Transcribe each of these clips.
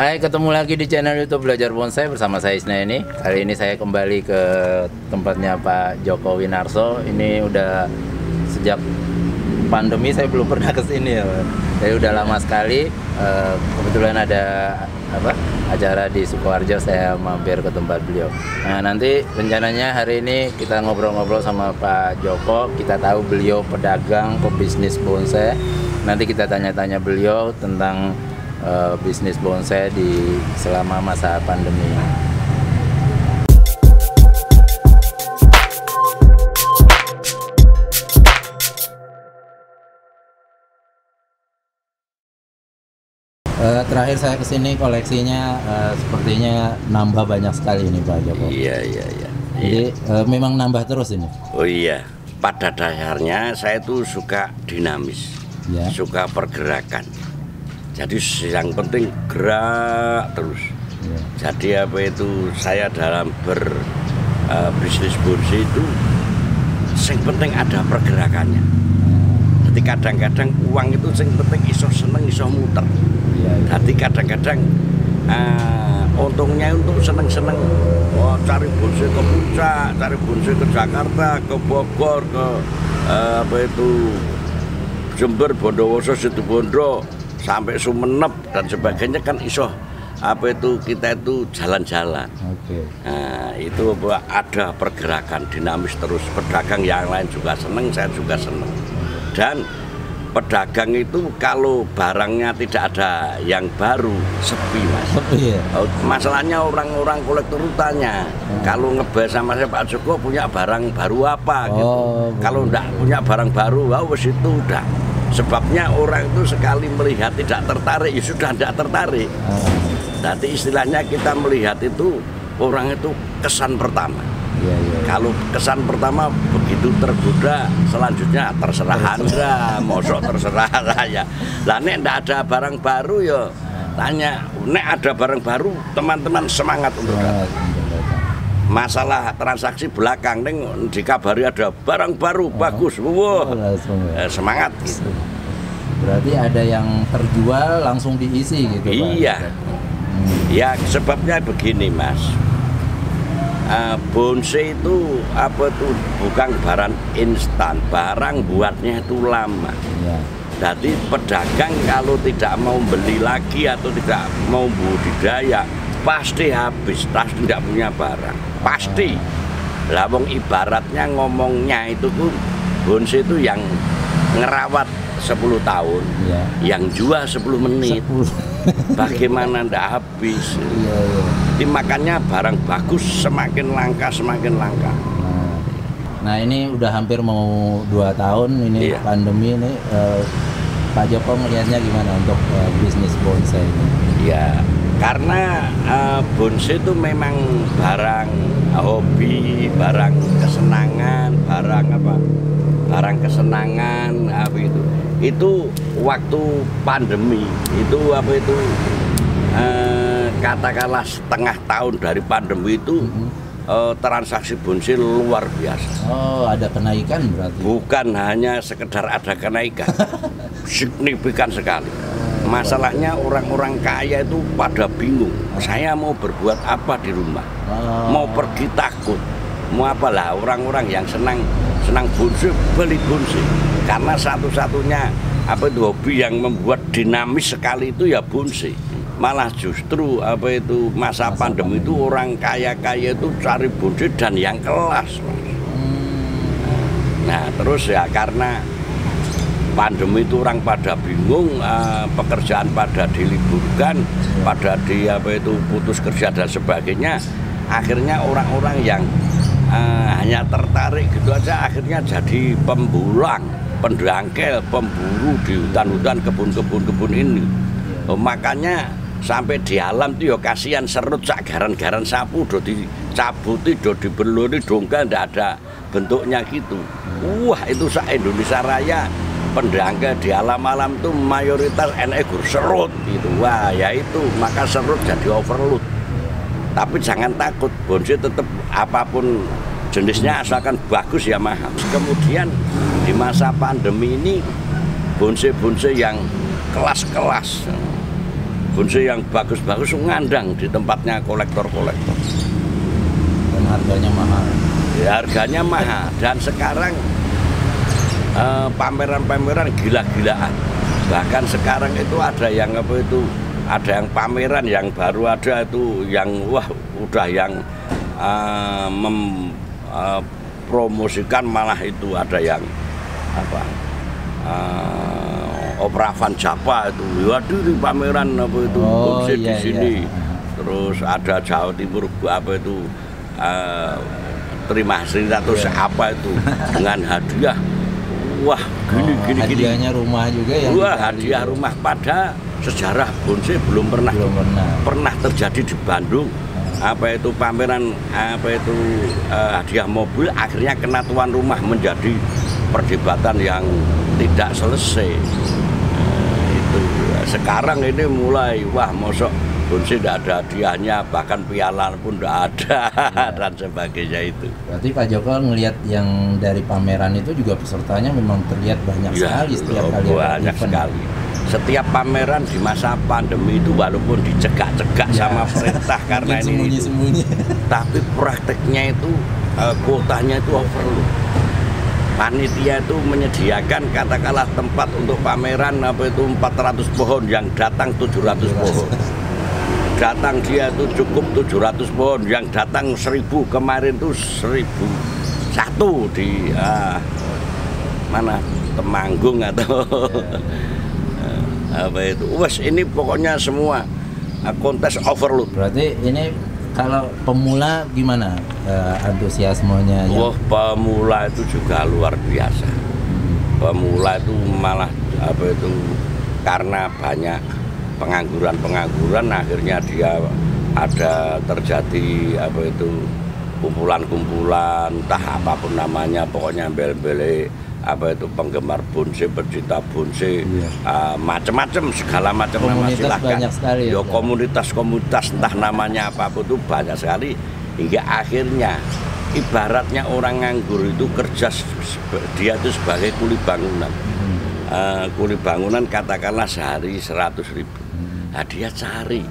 Hai, ketemu lagi di channel YouTube Belajar Bonsai bersama saya Isna ini. Kali ini saya kembali ke tempatnya Pak Joko Winarso. Ini udah sejak pandemi saya belum pernah ke sini ya. Saya udah lama sekali. Kebetulan ada acara di Sukoharjo, saya mampir ke tempat beliau. Nah, nanti rencananya hari ini kita ngobrol-ngobrol sama Pak Joko. Kita tahu beliau pedagang, pebisnis bonsai. Nanti kita tanya-tanya beliau tentang bisnis bonsai selama masa pandemi. Terakhir saya kesini koleksinya sepertinya nambah banyak sekali ini Pak Joko. Iya. Jadi memang nambah terus ini. Oh iya, pada dasarnya saya tuh suka dinamis, Ya. suka pergerakan. Jadi yang penting gerak terus. Ya. Jadi apa itu saya dalam berbisnis bonsai itu, yang penting ada pergerakannya. Jadi kadang-kadang uang itu yang penting iso seneng iso muter. Ya. Jadi kadang-kadang untungnya untuk seneng-seneng cari bonsai ke Puncak, cari bonsai ke Jakarta, ke Bogor, ke Jember, Bondowoso, Situbondo, sampai Sumenep dan sebagainya kan iso kita itu jalan-jalan. Oke. Nah, itu ada pergerakan dinamis terus. Pedagang yang lain juga seneng, saya juga seneng. Dan pedagang itu kalau barangnya tidak ada yang baru, sepi mas. Sepi ya? Masalahnya orang-orang kolektor tanya, kalau ngebahas sama saya Pak Joko punya barang baru apa gitu. Kalau enggak punya barang baru, wes itu udah. Sebabnya orang itu sekali melihat tidak tertarik, ya sudah tidak tertarik. Nanti istilahnya kita melihat itu orang itu kesan pertama. Ya. Kalau kesan pertama begitu tergoda, selanjutnya terserah Anda, mosok terserah saya. Lah nek ndak ada barang baru ya tanya, nek ada barang baru teman-teman semangat untuk datang. Masalah transaksi belakang neng dikabari ada barang baru bagus, semangat gitu. Berarti ada yang terjual langsung diisi gitu Pak? Iya. Ya sebabnya begini mas. Bonsai itu bukan barang instan, barang buatnya itu lama. Ya. Jadi pedagang kalau tidak mau beli lagi atau tidak mau budidaya pasti habis, pasti tidak punya barang, pasti. Lah wong ibaratnya ngomongnya itu tuh bonsai itu yang ngerawat 10 tahun, Ya. yang jual 10 menit. 10. Bagaimana ndak habis? Iya. Jadi makanya barang bagus semakin langka, semakin langka. Nah ini udah hampir mau 2 tahun ini. Iya. Pandemi ini, Pak Joko melihatnya gimana untuk bisnis bonsai ini? Ya, karena bonsai itu memang barang hobi, barang kesenangan, barang kesenangan itu. Itu waktu pandemi itu katakanlah setengah tahun dari pandemi itu transaksi bonsai luar biasa. Oh, ada kenaikan berarti? Bukan hanya sekedar ada kenaikan, signifikan sekali. Masalahnya orang-orang kaya itu pada bingung. Saya mau berbuat apa di rumah? Mau pergi takut. Mau apalah orang-orang yang senang bonsai beli bonsai. Karena satu-satunya hobi yang membuat dinamis sekali itu ya bonsai. Malah justru masa pandemi itu orang kaya-kaya itu cari bonsai dan yang kelas. Nah terus ya karena pandemi itu orang pada bingung, pekerjaan pada diliburkan, pada putus kerja dan sebagainya. Akhirnya orang-orang yang hanya tertarik gitu aja akhirnya jadi pembulang, pendangkel, pemburu di hutan-hutan, kebun-kebun ini. Makanya sampai di alam tuh ya kasihan serut sak garan-garan sapu do dicabuti, do dibeluri, dongga ndak ada bentuknya gitu. Wah itu sak Indonesia Raya pendangkel di alam-alam tuh mayoritas gur serut gitu. Wah ya itu maka serut jadi overload. Tapi jangan takut, bonsai tetap apapun jenisnya asalkan bagus ya mahal. Kemudian di masa pandemi ini bonsai-bonsai yang kelas-kelas bonsai yang bagus-bagus ngandang di tempatnya kolektor-kolektor. Dan harganya mahal. Ya, harganya mahal dan sekarang pameran-pameran gila-gilaan. Bahkan sekarang itu ada yang ada yang pameran yang baru ada itu yang wah udah yang promosikan malah itu ada yang apa Opera Van Java itu, waduh di pameran bonsai di sini. Terus ada Jawa Timur terima kasih atau apa itu dengan hadiah. Wah, gini. Hadiahnya rumah juga ya. Wah, hadiah rumah pada sejarah bonsai belum pernah terjadi di Bandung. Pameran hadiah mobil akhirnya kena tuan rumah, menjadi perdebatan yang tidak selesai. Sekarang ini mulai wah mosok bonsai tidak ada hadiahnya, bahkan piala pun tidak ada dan sebagainya itu. Berarti Pak Joko ngelihat yang dari pameran itu juga pesertanya memang terlihat banyak sekali setiap kali. Banyak sekali. Setiap pameran di masa pandemi itu walaupun dicegak-cegak sama pemerintah karena ini sembunyi-sembunyi. Tapi prakteknya itu kuotanya itu overload. Panitia itu menyediakan katakanlah tempat untuk pameran 400 pohon, yang datang 700 pohon. Datang dia itu cukup 700 pohon, yang datang 1000, kemarin itu 1001 di mana Temanggung atau wes ini pokoknya semua kontes overload. Berarti ini kalau pemula gimana antusiasmenya? Wah, pemula itu juga luar biasa. Pemula itu malah karena banyak pengangguran akhirnya dia ada terjadi kumpulan-kumpulan entah apapun namanya, pokoknya bel-bele penggemar bonsai, pecinta bonsai, macam-macam segala macam nama silakan. Yo komunitas entah namanya apapun itu banyak sekali, hingga akhirnya ibaratnya orang nganggur itu kerja, dia itu sebagai kuli bangunan. Kuli bangunan katakanlah sehari 100.000. Nah, dia cari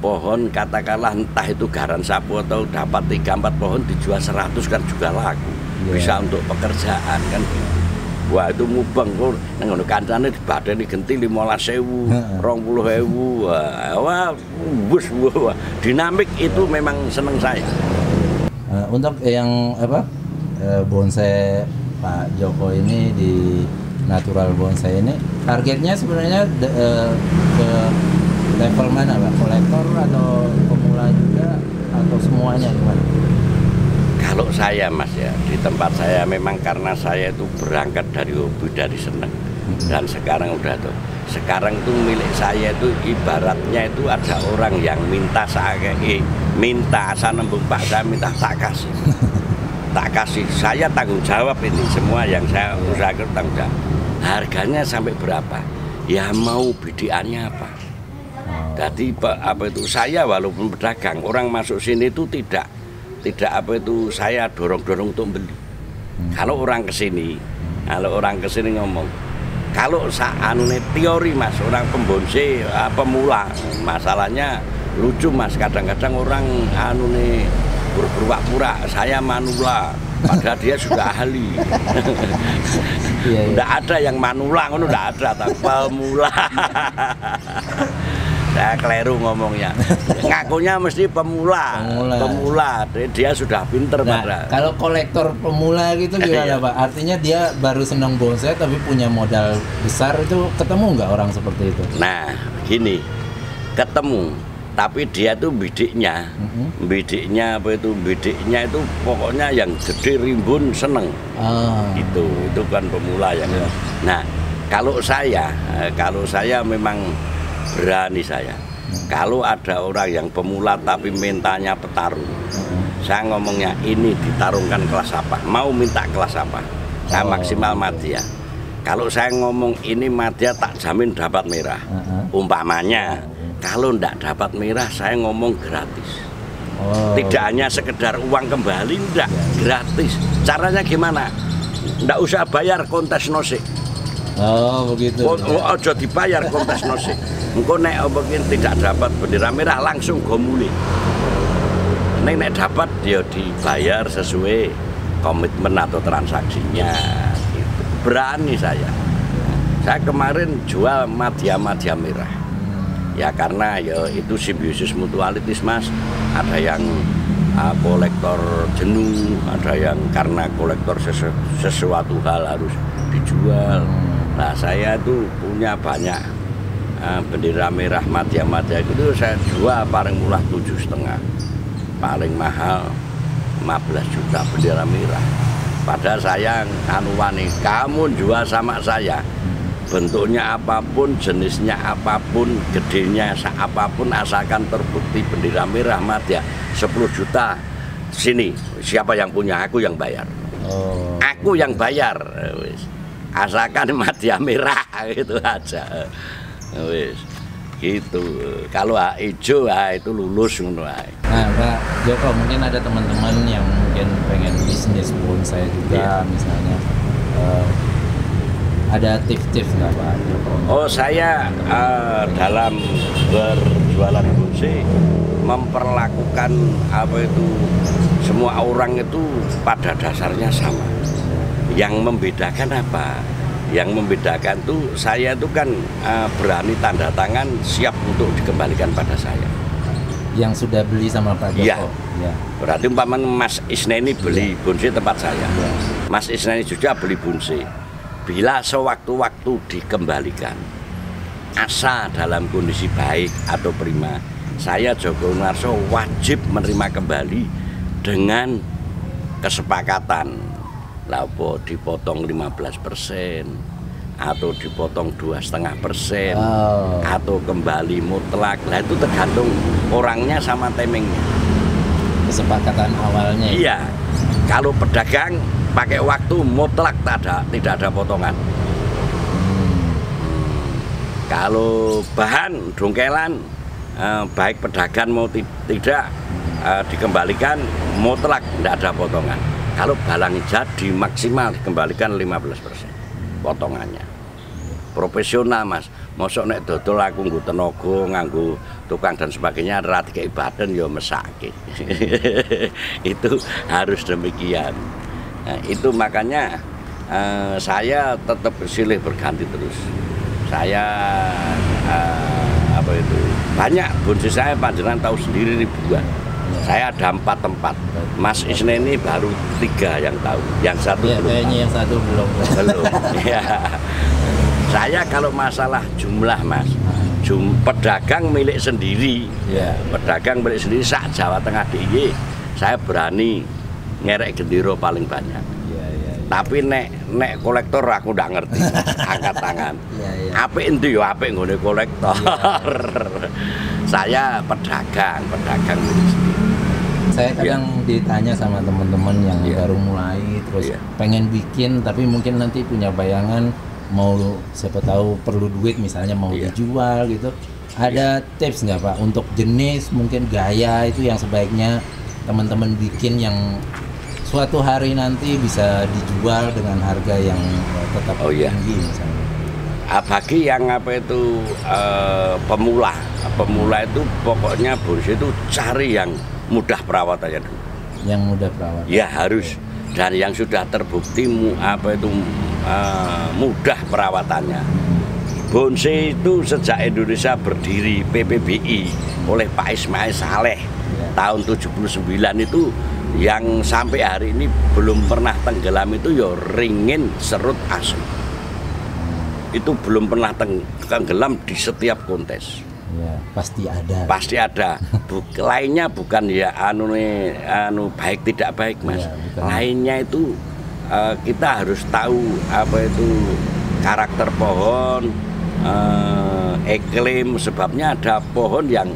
pohon katakanlah entah itu garan sapu atau dapat 3-4 pohon dijual 100 kan juga laku. Bisa untuk pekerjaan kan gitu. Wah itu mubeng kok ngono kancane dibadani genti 15.000, 20.000. Wah, dinamik itu memang seneng saya. Untuk yang bonsai Pak Joko ini di Natural Bonsai ini targetnya sebenarnya ke level mana Pak? Kolektor atau pemula juga atau semuanya gimana? Kalau saya Mas ya, di tempat saya memang karena saya itu berangkat dari hobi, dari seneng. Dan sekarang udah tuh. Sekarang tuh milik saya itu ibaratnya itu ada orang yang minta asal nembung Pak, saya minta tak kasih. Tak kasih, saya tanggung jawab ini semua yang saya usahakan tanggung jawab. Harganya sampai berapa? Ya mau bidiannya apa? Jadi saya walaupun pedagang, orang masuk sini itu tidak saya dorong-dorong untuk beli. Kalau orang kesini ngomong, kalau teori Mas, orang pembonsai pemula, masalahnya lucu Mas, kadang-kadang orang berpura-pura saya manula, padahal dia sudah ahli. Udah ada yang manula, udah ada, tapi pemula. Saya keliru ngomongnya. Ngakunya mesti pemula. Dia sudah pinter. Nah, kalau kolektor pemula gitu gimana Pak? Artinya dia baru senang bonsai tapi punya modal besar, itu ketemu nggak orang seperti itu? Nah, gini, ketemu. Tapi dia tuh bidiknya itu pokoknya yang gede rimbun seneng. Itu kan pemula yang. Nah, kalau saya memang berani saya. Kalau ada orang yang pemula tapi mintanya petarung, saya ngomongnya ini ditarungkan kelas apa, mau minta kelas apa, saya maksimal madya. Kalau saya ngomong ini madya tak jamin dapat merah, umpamanya. Kalau ndak dapat merah saya ngomong gratis. Tidak hanya sekedar uang kembali, ndak, gratis. Caranya gimana? Ndak usah bayar kontes nosik. Begitu. Ojo dibayar kontes nosik. Engko nek apa tidak dapat bendera merah langsung go mulih. Nek dapat dia dibayar sesuai komitmen atau transaksinya gitu. Berani saya kemarin jual madya merah ya, karena ya itu simbiosis mutualitas Mas. Ada yang kolektor jenuh, ada yang karena kolektor sesuatu hal harus dijual. Nah saya tuh punya banyak bendera merah madya itu saya jual paling murah 7,5, paling mahal 15 juta bendera merah. Padahal saya wani, kamu jual sama saya bentuknya apapun, jenisnya apapun, gedenya apapun, asalkan terbukti bendera merah madya 10 juta sini, siapa yang punya, aku yang bayar. Aku yang bayar asalkan madya merah, gitu aja wis gitu. Kalau hijau itu lulus ngono ae. Nah, Pak Joko, mungkin ada teman-teman yang mungkin pengen bisnis bonsai juga, misalnya ada tips-tips nggak Pak Joko? Oh, saya dalam berjualan bonsai memperlakukan semua orang itu pada dasarnya sama. Yang membedakan apa? Yang membedakan tuh saya tuh kan berani tanda tangan siap untuk dikembalikan pada saya. Yang sudah beli sama Pak Joko? Iya. Ya. Berarti umpamanya Mas Isneni beli bonsai tempat saya. Ya. Mas Isneni juga beli bonsai. Bila sewaktu-waktu dikembalikan, asal dalam kondisi baik atau prima, saya Joko Winarso wajib menerima kembali dengan kesepakatan. Lapo dipotong 15% atau dipotong 2,5% atau kembali mutlak. Lah itu tergantung orangnya sama temengnya. Kesepakatan awalnya. Iya. Kalau pedagang pakai waktu mutlak tidak ada potongan. Kalau bahan dongkelan baik pedagang mau tidak dikembalikan mutlak, tidak ada potongan. Kalau balang jadi maksimal dikembalikan 15% potongannya. Profesional Mas, mosok nek dodol aku nggo tenaga, nganggo tukang dan sebagainya ra dikek badan ya mesake. Itu harus demikian. Nah, itu makanya saya tetap silih berganti terus. Saya banyak bonsai saya panjenengan tahu sendiri ribuan. Saya ada 4 tempat. Mas Isneni baru 3 yang tahu. Yang satu ya, belum. Kayaknya yang satu belum. Ya. Saya kalau masalah jumlah Mas, pedagang milik sendiri. Ya. Pedagang milik sendiri sak Jawa Tengah DIY, saya berani ngerek gendero paling banyak. Ya. Tapi nek kolektor aku ndak ngerti. Angkat tangan. Ya. Apik endi yo apik nggone kolektor. Ya. Saya pedagang milik sendiri. Saya kadang ditanya sama teman-teman yang baru mulai terus pengen bikin tapi mungkin nanti punya bayangan mau siapa tahu perlu duit misalnya mau dijual gitu. Ada tips nggak Pak untuk jenis mungkin gaya itu yang sebaiknya teman-teman bikin yang suatu hari nanti bisa dijual dengan harga yang tetap tinggi misalnya? Bagi yang pemula itu pokoknya bonsai itu cari yang mudah perawatannya dulu. Yang mudah perawatan. Ya harus, dan yang sudah terbukti mudah perawatannya. Bonsai itu sejak Indonesia berdiri PPBI oleh Pak Ismail Saleh tahun 79 itu yang sampai hari ini belum pernah tenggelam itu ya ringin serut asem. Itu belum pernah tenggelam di setiap kontes. Ya, pasti ada. Pasti ada. Lainnya bukan ya baik tidak baik Mas. Ya, lainnya itu kita harus tahu karakter pohon, iklim. Sebabnya ada pohon yang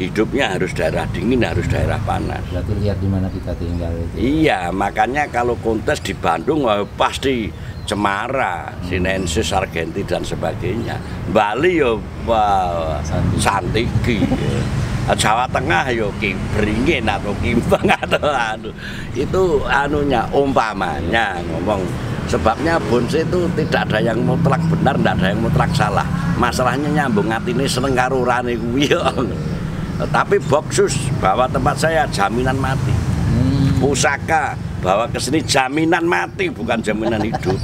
hidupnya harus daerah dingin, harus daerah panas. Berarti lihat di mana kita tinggal itu. Iya, makanya kalau kontes di Bandung pasti cemara, sinensis, argenti dan sebagainya. Bali yo santiki. Jawa Tengah yo beringin atau kimbang atau itu umpamanya ngomong Sebabnya bonsai itu tidak ada yang mutlak benar, tidak ada yang mutlak salah. Masalahnya nyambung atine seneng karo urane kuwi. Tapi Boksus bahwa tempat saya jaminan mati. Pusaka bawa ke sini jaminan mati, bukan jaminan hidup.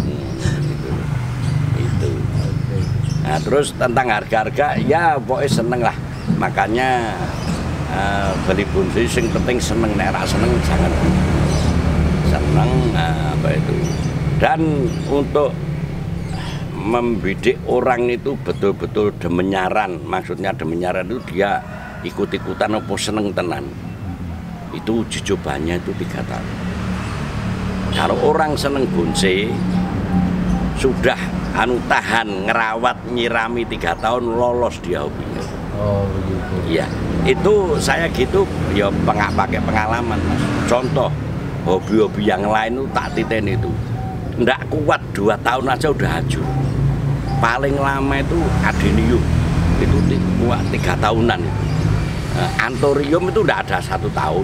Itu. Nah, terus tentang harga-harga, ya pokoknya seneng lah. Makanya beli bonsai sing penting seneng, nek ra seneng jangan seneng apa itu. Dan untuk membidik orang itu betul-betul demenyaran, maksudnya demenyaran itu dia ikut-ikutan apa seneng tenan. Itu uji cobanya itu 3 tahun. Kalau orang seneng bonsai sudah tahan ngerawat nyirami 3 tahun, lolos dia hobinya. Oh begitu. Iya, itu saya gitu ya pakai pengalaman Mas. Contoh hobi-hobi yang lain itu tak titen itu nggak kuat 2 tahun aja udah hancur. Paling lama itu adenium itu kuat 3 tahunan. Anthurium itu nggak ada 1 tahun.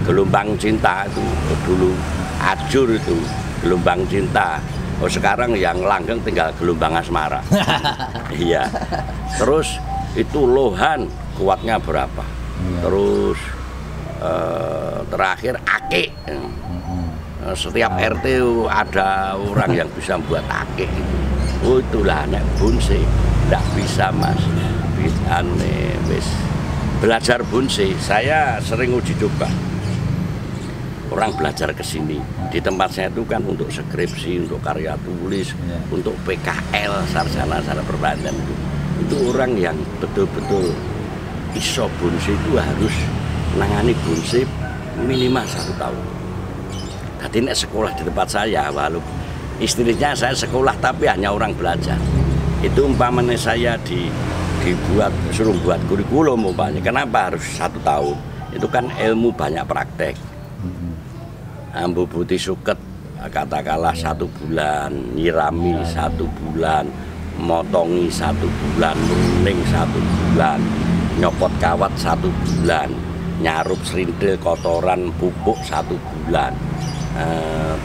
Gelombang cinta itu dulu ajur itu gelombang cinta. Oh sekarang yang langgeng tinggal gelombang asmara. Iya. Terus itu lohan kuatnya berapa? Terus terakhir ake. Setiap RT ada orang yang bisa buat ake itu. Oh itulah nek bonsai nggak bisa Mas. Wis belajar bonsai. Saya sering uji coba. Orang belajar ke sini di tempat saya itu kan untuk skripsi, untuk karya tulis, untuk PKL, sarjana perbankan itu orang yang betul-betul iso bonsai itu harus nangani bonsai minimal 1 tahun. Tadi nek sekolah di tempat saya, walaupun istilahnya saya sekolah tapi hanya orang belajar. Itu umpamanya saya suruh buat kurikulum umpamanya. Kenapa harus 1 tahun? Itu kan ilmu banyak praktek. Ambu putih suket katakanlah 1 bulan, nyirami 1 bulan, motongi 1 bulan, runing 1 bulan, nyopot kawat 1 bulan, nyarup serintil kotoran pupuk 1 bulan,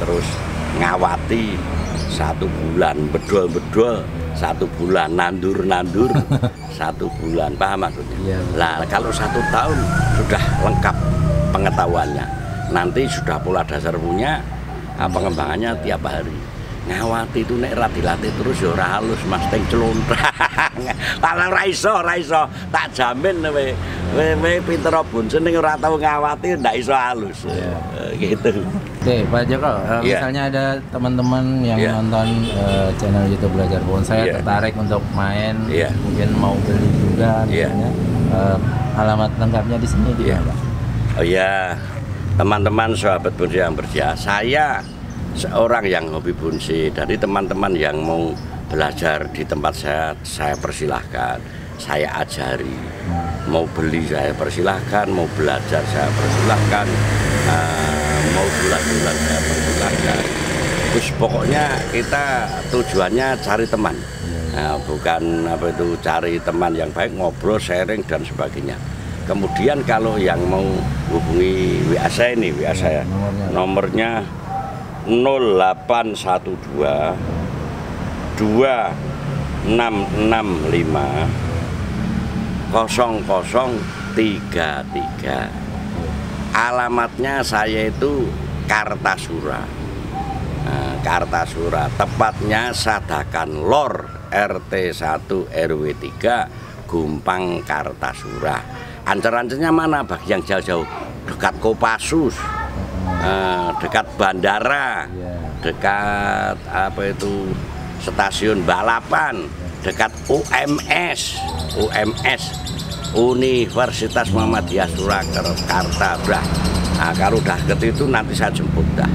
terus ngawati 1 bulan, bedol 1 bulan, nandur 1 bulan, paham maksudnya? Lah kalau 1 tahun sudah lengkap pengetahuannya. Nanti sudah pola dasar punya, pengembangannya tiap hari. Ngawati itu nek ra dilatih terus ya ora halus Mas, teng celontrang. Kalau ra iso, tak jamin kowe pinter bonsai ning ora tau ngawati ndak iso halus. Gitu. Oke, Pak Joko, misalnya ada teman-teman yang nonton channel YouTube Belajar Bonsai tertarik untuk main, mungkin mau beli juga misalnya. Alamat lengkapnya di sini di mana? Oh iya. Teman-teman sahabat bonsai yang berjaya, saya seorang yang hobi bonsai. Dari teman-teman yang mau belajar di tempat saya persilahkan, saya ajari. Mau beli saya persilahkan, mau belajar saya persilahkan, mau bulan-bulan saya persilahkan. Terus pokoknya kita tujuannya cari teman, bukan apa itu cari teman yang baik, ngobrol, sharing dan sebagainya. Kemudian kalau yang mau hubungi WA saya ini, WA saya nomornya 0812 2665 0033. Alamatnya saya itu Kartasura. Kartasura, tepatnya Sadakan Lor RT 1 RW 3 Gumpang Kartasura. Ancer-ancernya mana bagi yang jauh-jauh? Dekat Kopassus, dekat bandara, dekat apa itu stasiun balapan, dekat UMS, Universitas Muhammadiyah Surakarta. Nah, kalau udah ke itu nanti saya jemput dah.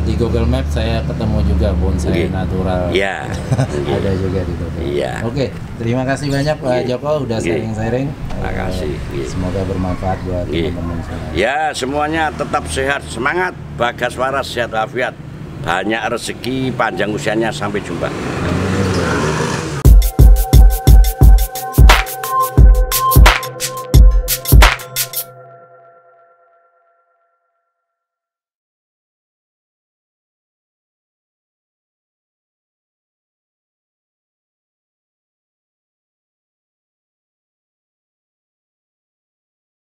Di Google Maps saya ketemu juga bonsai natural. Iya. Ada juga di Google. Iya. Oke, terima kasih banyak Pak Joko udah sharing-sharing. Terima kasih. Semoga bermanfaat buat teman-teman semua. Ya, semuanya tetap sehat, semangat, bagas waras, sehat walafiat. Banyak rezeki, panjang usianya, sampai jumpa.